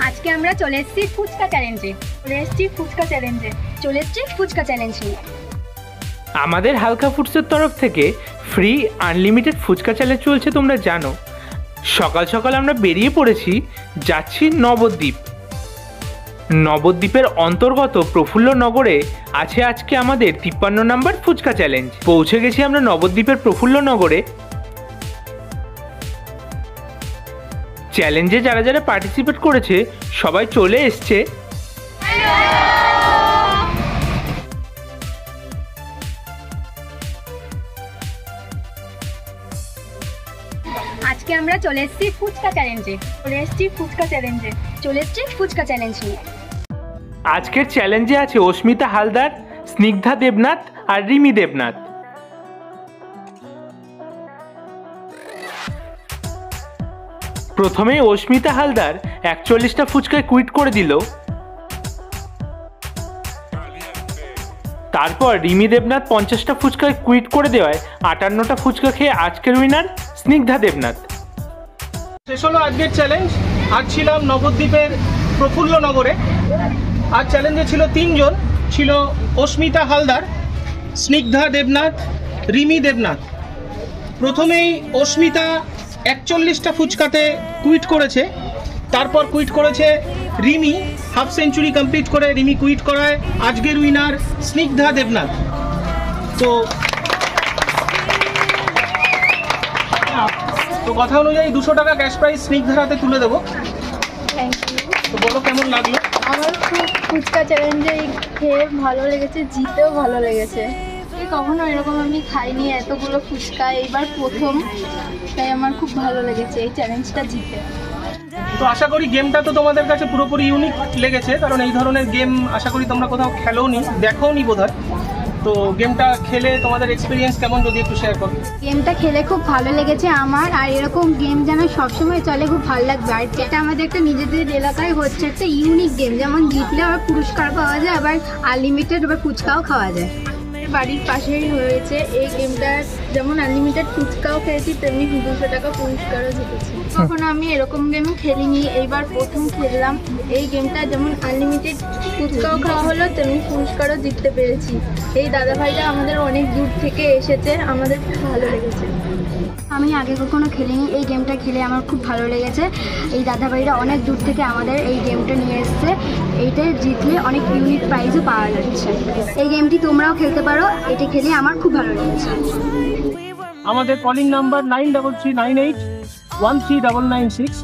আজকে আমরা চলে এসেছি ফুচকা চ্যালেঞ্জে নিয়ে। আমাদের হালকা ফুডসের তরফ থেকে ফ্রি আনলিমিটেড ফুচকা চ্যালেঞ্জ চলছে, তোমরা জানো। সকাল সকাল আমরা বেরিয়ে পড়েছি, যাচ্ছি নবদ্বীপ। নবদ্বীপের অন্তর্গত প্রফুল্লনগরে আছে আজকে আমাদের 53 নম্বর ফুচকা চ্যালেঞ্জ। পৌঁছে গেছি আমরা নবদ্বীপের প্রফুল্লনগরে। চ্যালেঞ্জে যারা যারা পার্টিসিপেট করেছে সবাই চলে এসছে। আজকে আমরা চলে এসেছি ফুচকা চ্যালেঞ্জ নিয়ে। আজকের চ্যালেঞ্জে আছে অস্মিতা হালদার, স্নিগ্ধা দেবনাথ আর রিমি দেবনাথ। প্রথমে অস্মিতা হালদার 41টা ফুচকায় কুইট করে দিল। তারপর রিমি দেবনাথ 50টা ফুচকায় কুইট করে দেওয়ায় 58টা ফুচকা খেয়ে আজকের উইনার স্নিগ্ধা দেবনাথ। শেষ হলো আজকের চ্যালেঞ্জ। আজ ছিলাম নবদ্বীপের প্রফুল্লনগরে। আজ চ্যালেঞ্জে ছিল 3 জন, ছিল অস্মিতা হালদার, স্নিগ্ধা দেবনাথ, রিমি দেবনাথ। প্রথমেই অস্মিতা 41টা ফুচকাতে কুইট করেছে। তারপর কুইট করেছে রিমি, হাফ সেঞ্চুরি কমপ্লিট করে রিমি কুইট করায় আজকের উইনার স্নিগ্ধা দেবনাথ। তো কথা অনুযায়ী 200 টাকা ক্যাশ প্রাইজ স্নিগ্ধার হাতে তুলে দেবো। Thank you. তো বলো কেমন লাগলো? আমার খুব ফুচকা চ্যালেঞ্জে খেয়ে ভালো লেগেছে, জিতেও ভালো লেগেছে। কখনো এরকম আমি খাইনি এতগুলো ফুচকা, এইবার প্রথম, তাই আমার খুব ভালো লেগেছে এই চ্যালেঞ্জটা জিতে। তো আশা করি গেমটা তো তোমাদের কাছে পুরোপুরি ইউনিক লেগেছে, কারণ এই ধরনের গেম আশা করি তোমরা কোথাও খেলোনি, দেখোনি বোধহয়। তো গেমটা খেলে তোমাদের এক্সপিরিয়েন্স কেমন যদি একটু শেয়ার করো। গেমটা খেলে খুব ভালো লেগেছে আমার, আর এরকম গেম যেন সবসময় চলে, খুব ভালো লাগবে। আর যেটা আমাদের একটা নিজেদের এলাকায় হচ্ছে একটা ইউনিক গেম, যেমন জিতলে আবার পুরস্কার পাওয়া যায়, আবার আনলিমিটেড আবার ফুচকাও খাওয়া যায়। বাড়ির পাশেই হয়েছে এই গেমটা, যেমন আনলিমিটেড ফুচকাও খেয়েছি তেমনি 200 টাকা পুরস্কারও জিতেছি। তখন আমি এরকম গেম খেলিনি, এইবার প্রথম খেললাম এই গেমটা। যেমন আনলিমিটেড ফুচকাও খাওয়া হলো তেমনি পুরস্কারও জিততে পেরেছি। এই দাদাভাইরা আমাদের অনেক দূর থেকে এসেছে, আমাদের খুব ভালো লেগেছে। আমি আগে কখনো খেলিনি, এই গেমটা খেলে আমার খুব ভালো লেগেছে। এই দাদাভাইরা অনেক দূর থেকে আমাদের এই গেমটা নিয়ে এসেছে। এইটা জিতলে অনেক ইউনিক প্রাইজও পাওয়া যাচ্ছে। এই গেমটি তোমরাও খেলতে পারো, এটা খেলে আমার খুব ভালো লেগেছে। আমাদের কলিং নাম্বার 9339813996।